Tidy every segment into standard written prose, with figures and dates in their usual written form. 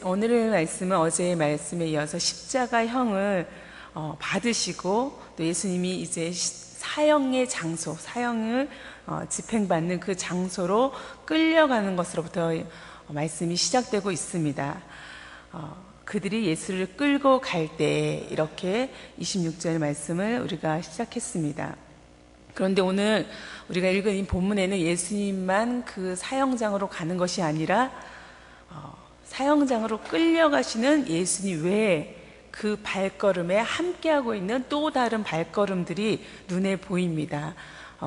오늘의 말씀은 어제의 말씀에 이어서 십자가형을 받으시고 또 예수님이 이제 사형의 장소, 사형을 집행받는 그 장소로 끌려가는 것으로부터 말씀이 시작되고 있습니다. 그들이 예수를 끌고 갈 때 이렇게 26절 말씀을 우리가 시작했습니다. 그런데 오늘 우리가 읽은 이 본문에는 예수님만 그 사형장으로 가는 것이 아니라 사형장으로 끌려가시는 예수님 외에 그 발걸음에 함께하고 있는 또 다른 발걸음들이 눈에 보입니다.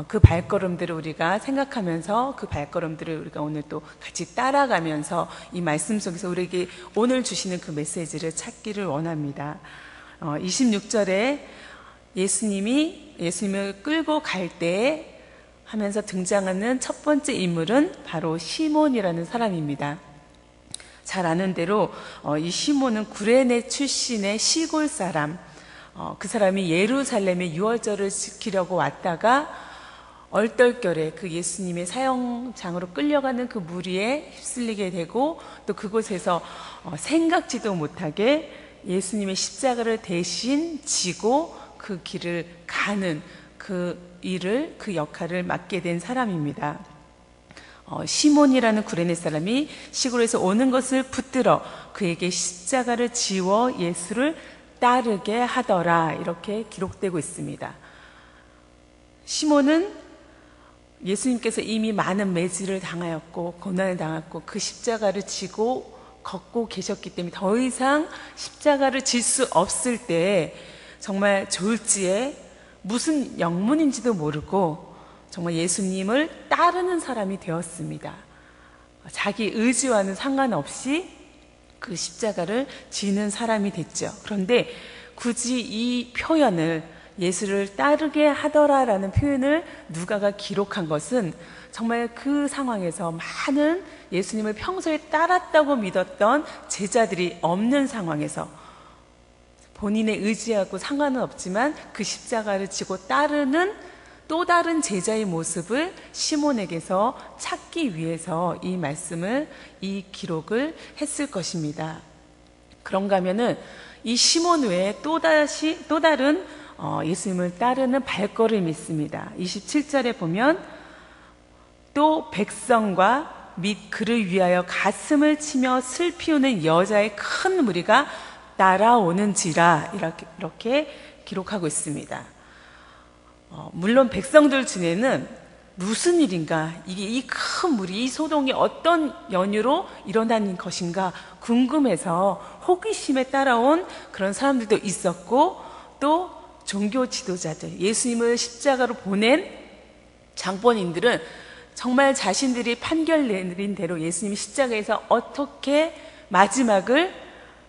그 발걸음들을 우리가 생각하면서 그 발걸음들을 우리가 오늘 또 같이 따라가면서 이 말씀 속에서 우리에게 오늘 주시는 그 메시지를 찾기를 원합니다. 26절에 예수님을 끌고 갈 때 하면서 등장하는 첫 번째 인물은 바로 시몬이라는 사람입니다. 잘 아는 대로 이 시몬은 구레네 출신의 시골 사람, 그 사람이 예루살렘에 유월절을 지키려고 왔다가 얼떨결에 그 예수님의 사형장으로 끌려가는 그 무리에 휩쓸리게 되고 또 그곳에서 생각지도 못하게 예수님의 십자가를 대신 지고 그 길을 가는 그 역할을 맡게 된 사람입니다. 시몬이라는 구레네 사람이 시골에서 오는 것을 붙들어 그에게 십자가를 지워 예수를 따르게 하더라, 이렇게 기록되고 있습니다. 시몬은 예수님께서 이미 많은 매질을 당하였고 고난을 당했고 그 십자가를 지고 걷고 계셨기 때문에 더 이상 십자가를 질 수 없을 때 정말 졸지에 무슨 영문인지도 모르고 정말 예수님을 따르는 사람이 되었습니다. 자기 의지와는 상관없이 그 십자가를 지는 사람이 됐죠. 그런데 굳이 이 표현을, 예수를 따르게 하더라라는 표현을 누가가 기록한 것은 정말 그 상황에서 많은 예수님을 평소에 따랐다고 믿었던 제자들이 없는 상황에서 본인의 의지하고 상관은 없지만 그 십자가를 지고 따르는 또 다른 제자의 모습을 시몬에게서 찾기 위해서 이 기록을 했을 것입니다. 그런가 하면은 이 시몬 외에 또 다른 예수님을 따르는 발걸음이 있습니다. 27절에 보면 또 백성과 및 그를 위하여 가슴을 치며 슬피 우는 여자의 큰 무리가 따라오는지라, 이렇게 기록하고 있습니다. 물론 백성들 중에는 무슨 일인가, 이 큰 무리, 이 소동이 어떤 연유로 일어난 것인가 궁금해서 호기심에 따라온 그런 사람들도 있었고, 또 종교 지도자들, 예수님을 십자가로 보낸 장본인들은 정말 자신들이 판결 내린 대로 예수님이 십자가에서 어떻게 마지막을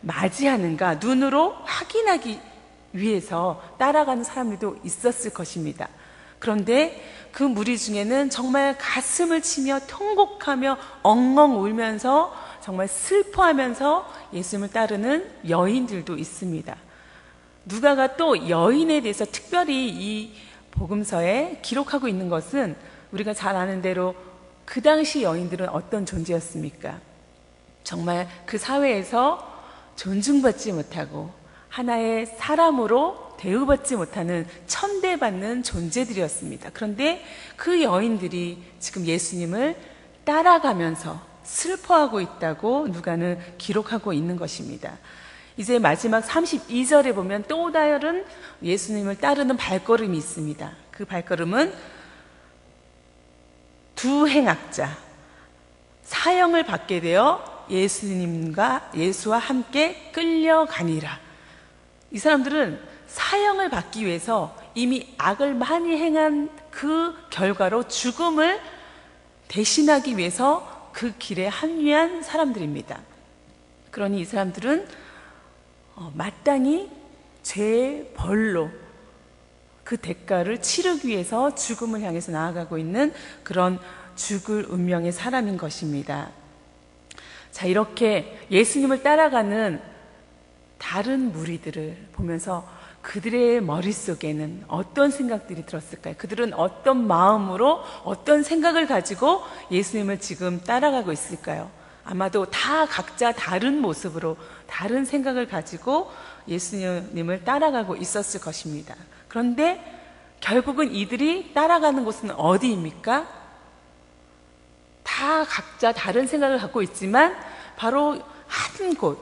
맞이하는가 눈으로 확인하기 위해서 따라가는 사람들도 있었을 것입니다. 그런데 그 무리 중에는 정말 가슴을 치며 통곡하며 엉엉 울면서 정말 슬퍼하면서 예수님을 따르는 여인들도 있습니다. 누가가 또 여인에 대해서 특별히 이 복음서에 기록하고 있는 것은 우리가 잘 아는 대로 그 당시 여인들은 어떤 존재였습니까? 정말 그 사회에서 존중받지 못하고 하나의 사람으로 대우받지 못하는 천대받는 존재들이었습니다. 그런데 그 여인들이 지금 예수님을 따라가면서 슬퍼하고 있다고 누가는 기록하고 있는 것입니다. 이제 마지막 32절에 보면 또 다른 예수님을 따르는 발걸음이 있습니다. 그 발걸음은 두 행악자, 사형을 받게 되어 예수와 함께 끌려가니라. 이 사람들은 사형을 받기 위해서 이미 악을 많이 행한 그 결과로 죽음을 대신하기 위해서 그 길에 합류한 사람들입니다. 그러니 이 사람들은 마땅히 죄의 벌로 그 대가를 치르기 위해서 죽음을 향해서 나아가고 있는 그런 죽을 운명의 사람인 것입니다. 자, 이렇게 예수님을 따라가는 다른 무리들을 보면서 그들의 머릿속에는 어떤 생각들이 들었을까요? 그들은 어떤 마음으로 어떤 생각을 가지고 예수님을 지금 따라가고 있을까요? 아마도 다 각자 다른 모습으로 다른 생각을 가지고 예수님을 따라가고 있었을 것입니다. 그런데 결국은 이들이 따라가는 곳은 어디입니까? 다 각자 다른 생각을 갖고 있지만 바로 한 곳,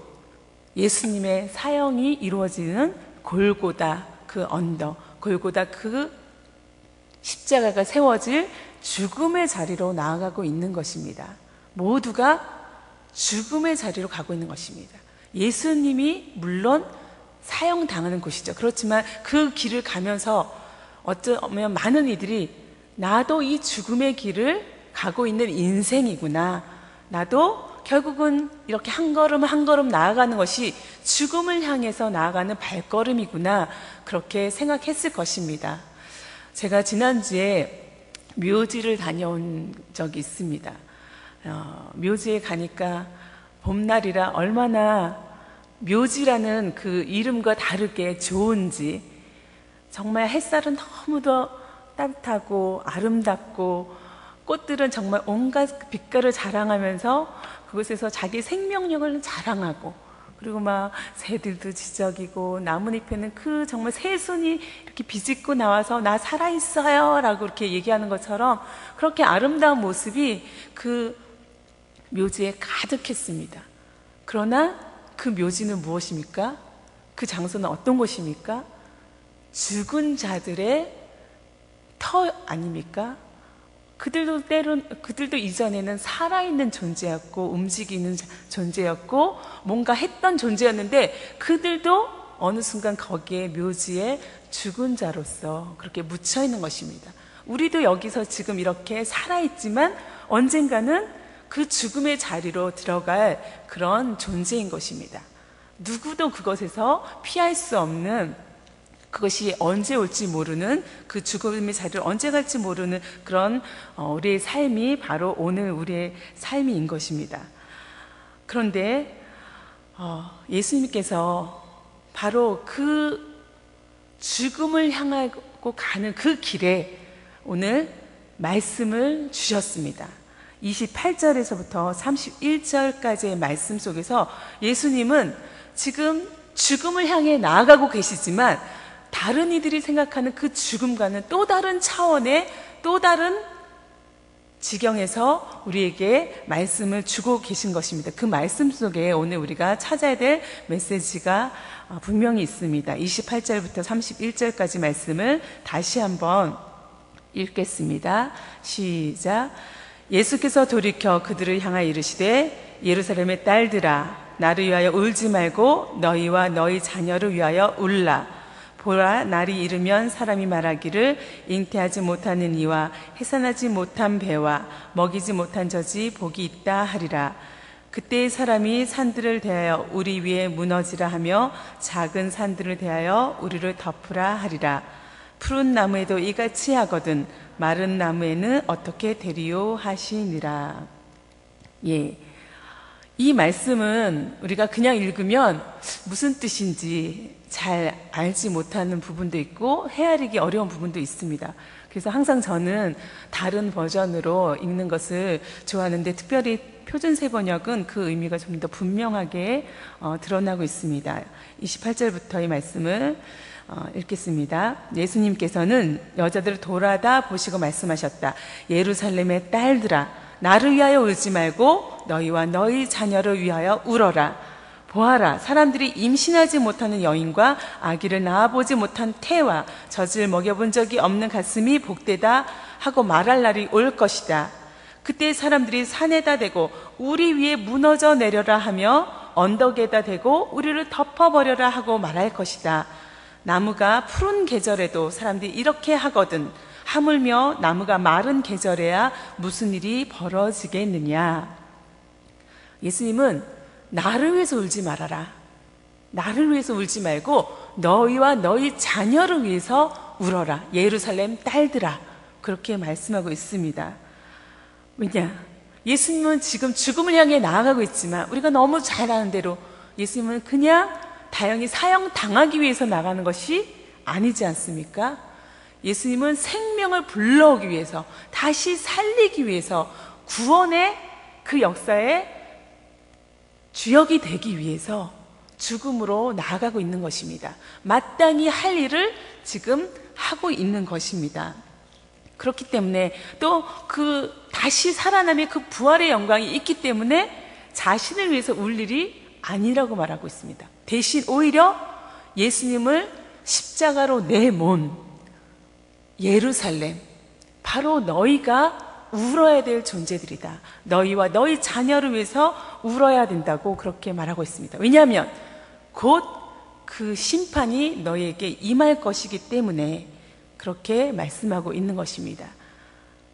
예수님의 사형이 이루어지는 골고다 그 언덕, 골고다 그 십자가가 세워질 죽음의 자리로 나아가고 있는 것입니다. 모두가 죽음의 자리로 가고 있는 것입니다. 예수님이 물론 사형당하는 곳이죠. 그렇지만 그 길을 가면서 어쩌면 많은 이들이 나도 이 죽음의 길을 가고 있는 인생이구나, 나도 결국은 이렇게 한 걸음 한 걸음 나아가는 것이 죽음을 향해서 나아가는 발걸음이구나, 그렇게 생각했을 것입니다. 제가 지난주에 묘지를 다녀온 적이 있습니다. 묘지에 가니까 봄날이라 얼마나 묘지라는 그 이름과 다르게 좋은지, 정말 햇살은 너무도 따뜻하고 아름답고 꽃들은 정말 온갖 빛깔을 자랑하면서 그곳에서 자기 생명력을 자랑하고, 그리고 막 새들도 지저귀고 나뭇잎에는 그 정말 새순이 이렇게 비집고 나와서 나 살아있어요 라고 이렇게 얘기하는 것처럼 그렇게 아름다운 모습이 그 묘지에 가득했습니다. 그러나 그 묘지는 무엇입니까? 그 장소는 어떤 곳입니까? 죽은 자들의 터 아닙니까? 그들도 이전에는 살아있는 존재였고 움직이는 존재였고 뭔가 했던 존재였는데, 그들도 어느 순간 거기에 묘지에 죽은 자로서 그렇게 묻혀 있는 것입니다. 우리도 여기서 지금 이렇게 살아있지만 언젠가는 그 죽음의 자리로 들어갈 그런 존재인 것입니다. 누구도 그것에서 피할 수 없는, 그것이 언제 올지 모르는, 그 죽음의 자리를 언제 갈지 모르는 그런 우리의 삶이 바로 오늘 우리의 삶인 것입니다. 그런데 예수님께서 바로 그 죽음을 향하고 가는 그 길에 오늘 말씀을 주셨습니다. 28절에서부터 31절까지의 말씀 속에서 예수님은 지금 죽음을 향해 나아가고 계시지만 다른 이들이 생각하는 그 죽음과는 또 다른 차원의 또 다른 지경에서 우리에게 말씀을 주고 계신 것입니다. 그 말씀 속에 오늘 우리가 찾아야 될 메시지가 분명히 있습니다. 28절부터 31절까지 말씀을 다시 한번 읽겠습니다. 시작. 예수께서 돌이켜 그들을 향하여 이르시되 예루살렘의 딸들아, 나를 위하여 울지 말고 너희와 너희 자녀를 위하여 울라. 보라, 날이 이르면 사람이 말하기를 잉태하지 못하는 이와 해산하지 못한 배와 먹이지 못한 젖이 복이 있다 하리라. 그때 사람이 산들을 대하여 우리 위에 무너지라 하며 작은 산들을 대하여 우리를 덮으라 하리라. 푸른 나무에도 이같이 하거든 마른 나무에는 어떻게 되리요 하시니라. 예, 이 말씀은 우리가 그냥 읽으면 무슨 뜻인지 잘 알지 못하는 부분도 있고 헤아리기 어려운 부분도 있습니다. 그래서 항상 저는 다른 버전으로 읽는 것을 좋아하는데, 특별히 표준세 번역은 그 의미가 좀 더 분명하게 드러나고 있습니다. 28절부터의 말씀을 읽겠습니다. 예수님께서는 여자들을 돌아다 보시고 말씀하셨다. 예루살렘의 딸들아, 나를 위하여 울지 말고 너희와 너희 자녀를 위하여 울어라. 보아라, 사람들이 임신하지 못하는 여인과 아기를 낳아보지 못한 태와 젖을 먹여본 적이 없는 가슴이 복되다 하고 말할 날이 올 것이다. 그때 사람들이 산에다 대고 우리 위에 무너져 내려라 하며 언덕에다 대고 우리를 덮어버려라 하고 말할 것이다. 나무가 푸른 계절에도 사람들이 이렇게 하거든 하물며 나무가 마른 계절에야 무슨 일이 벌어지겠느냐. 예수님은 나를 위해서 울지 말아라, 나를 위해서 울지 말고 너희와 너희 자녀를 위해서 울어라. 예루살렘 딸들아, 그렇게 말씀하고 있습니다. 왜냐? 예수님은 지금 죽음을 향해 나아가고 있지만 우리가 너무 잘 아는 대로 예수님은 그냥 다행히 사형 당하기 위해서 나가는 것이 아니지 않습니까? 예수님은 생명을 불러오기 위해서, 다시 살리기 위해서, 구원의 그 역사에 주역이 되기 위해서 죽음으로 나아가고 있는 것입니다. 마땅히 할 일을 지금 하고 있는 것입니다. 그렇기 때문에 또 그 다시 살아남의 그 부활의 영광이 있기 때문에 자신을 위해서 울 일이 아니라고 말하고 있습니다. 대신 오히려 예수님을 십자가로 내몬 예루살렘, 바로 너희가 울어야 될 존재들이다. 너희와 너희 자녀를 위해서 울어야 된다고 그렇게 말하고 있습니다. 왜냐하면 곧 그 심판이 너희에게 임할 것이기 때문에 그렇게 말씀하고 있는 것입니다.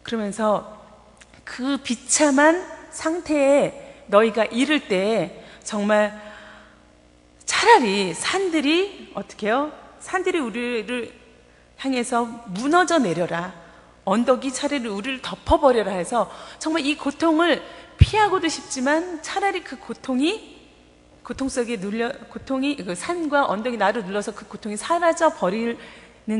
그러면서 그 비참한 상태에 너희가 이를 때 정말 차라리 산들이 어떻게 해요? 산들이 우리를 향해서 무너져 내려라. 언덕이 차라리 우리를 덮어버려라 해서 정말 이 고통을 피하고도 싶지만 차라리 그 고통 속에 고통이 그 산과 언덕이 나를 눌러서 그 고통이 사라져 버리는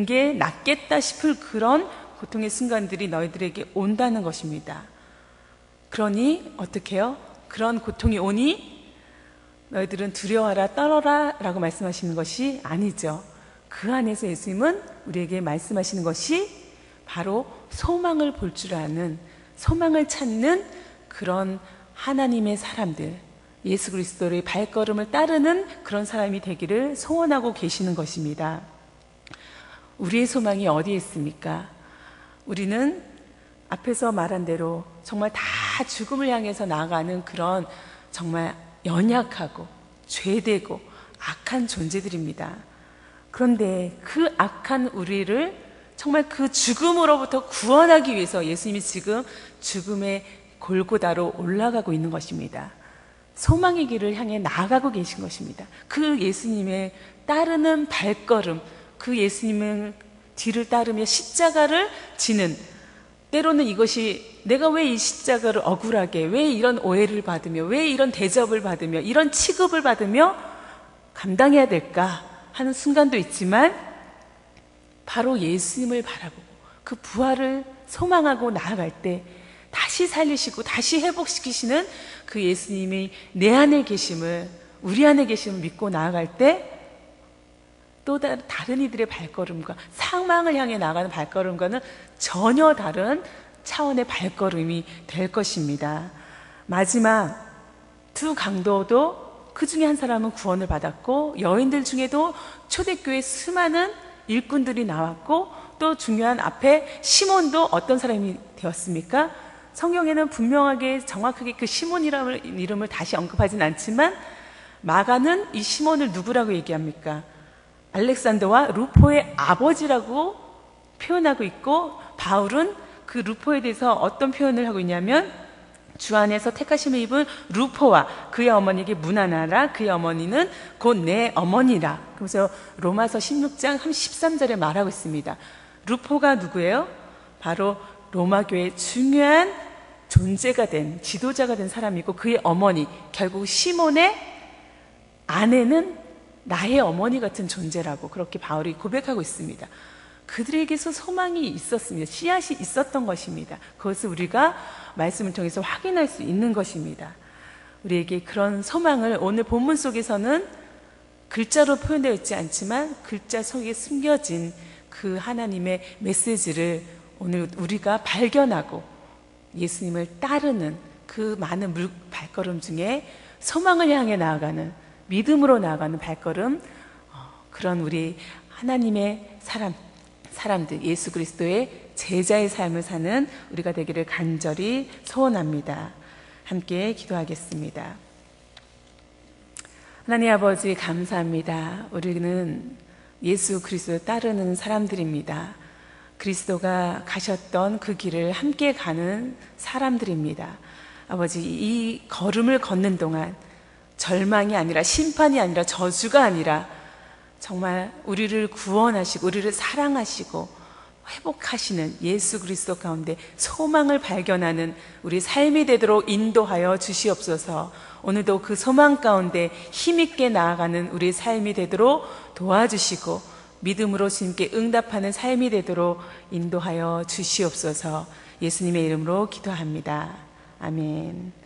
게 낫겠다 싶을 그런 고통의 순간들이 너희들에게 온다는 것입니다. 그러니 어떻게 해요? 그런 고통이 오니 너희들은 두려워하라 떨어라 라고 말씀하시는 것이 아니죠. 그 안에서 예수님은 우리에게 말씀하시는 것이 바로 소망을 볼 줄 아는, 소망을 찾는 그런 하나님의 사람들, 예수 그리스도의 발걸음을 따르는 그런 사람이 되기를 소원하고 계시는 것입니다. 우리의 소망이 어디에 있습니까? 우리는 앞에서 말한 대로 정말 다 죽음을 향해서 나아가는 그런 정말 연약하고 죄되고 악한 존재들입니다. 그런데 그 악한 우리를 정말 그 죽음으로부터 구원하기 위해서 예수님이 지금 죽음의 골고다로 올라가고 있는 것입니다. 소망의 길을 향해 나아가고 계신 것입니다. 그 예수님의 따르는 발걸음, 그 예수님의 뒤를 따르며 십자가를 지는, 때로는 이것이 내가 왜 이 십자가를 억울하게, 왜 이런 오해를 받으며, 왜 이런 대접을 받으며, 이런 취급을 받으며 감당해야 될까 하는 순간도 있지만 바로 예수님을 바라보고 그 부활을 소망하고 나아갈 때 다시 살리시고 다시 회복시키시는 그 예수님이 내 안에 계심을, 우리 안에 계심을 믿고 나아갈 때 또 다른 이들의 발걸음과 사망을 향해 나가는 발걸음과는 전혀 다른 차원의 발걸음이 될 것입니다. 마지막 두 강도도 그 중에 한 사람은 구원을 받았고 여인들 중에도 초대교회 수많은 일꾼들이 나왔고 또 중요한 앞에 시몬도 어떤 사람이 되었습니까? 성경에는 분명하게 정확하게 그 시몬이라는 이름을 다시 언급하진 않지만 마가는 이 시몬을 누구라고 얘기합니까? 알렉산더와 루포의 아버지라고 표현하고 있고 바울은 그 루포에 대해서 어떤 표현을 하고 있냐면 주 안에서 택하심을 입은 루포와 그의 어머니에게 문안하라. 그의 어머니는 곧 내 어머니라. 그래서 로마서 16장 13절에 말하고 있습니다. 루포가 누구예요? 바로 로마교회의 중요한 존재가 된, 지도자가 된 사람이고 그의 어머니, 결국 시몬의 아내는 나의 어머니 같은 존재라고 그렇게 바울이 고백하고 있습니다. 그들에게서 소망이 있었습니다. 씨앗이 있었던 것입니다. 그것을 우리가 말씀을 통해서 확인할 수 있는 것입니다. 우리에게 그런 소망을 오늘 본문 속에서는 글자로 표현되어 있지 않지만 글자 속에 숨겨진 그 하나님의 메시지를 오늘 우리가 발견하고 예수님을 따르는 그 많은 발걸음 중에 소망을 향해 나아가는, 믿음으로 나아가는 발걸음, 그런 우리 하나님의 사람들, 예수 그리스도의 제자의 삶을 사는 우리가 되기를 간절히 소원합니다. 함께 기도하겠습니다. 하나님 아버지 감사합니다. 우리는 예수 그리스도를 따르는 사람들입니다. 그리스도가 가셨던 그 길을 함께 가는 사람들입니다. 아버지, 이 걸음을 걷는 동안 절망이 아니라 심판이 아니라 저주가 아니라 정말 우리를 구원하시고 우리를 사랑하시고 회복하시는 예수 그리스도 가운데 소망을 발견하는 우리 삶이 되도록 인도하여 주시옵소서. 오늘도 그 소망 가운데 힘있게 나아가는 우리 삶이 되도록 도와주시고 믿음으로 주님께 응답하는 삶이 되도록 인도하여 주시옵소서. 예수님의 이름으로 기도합니다. 아멘.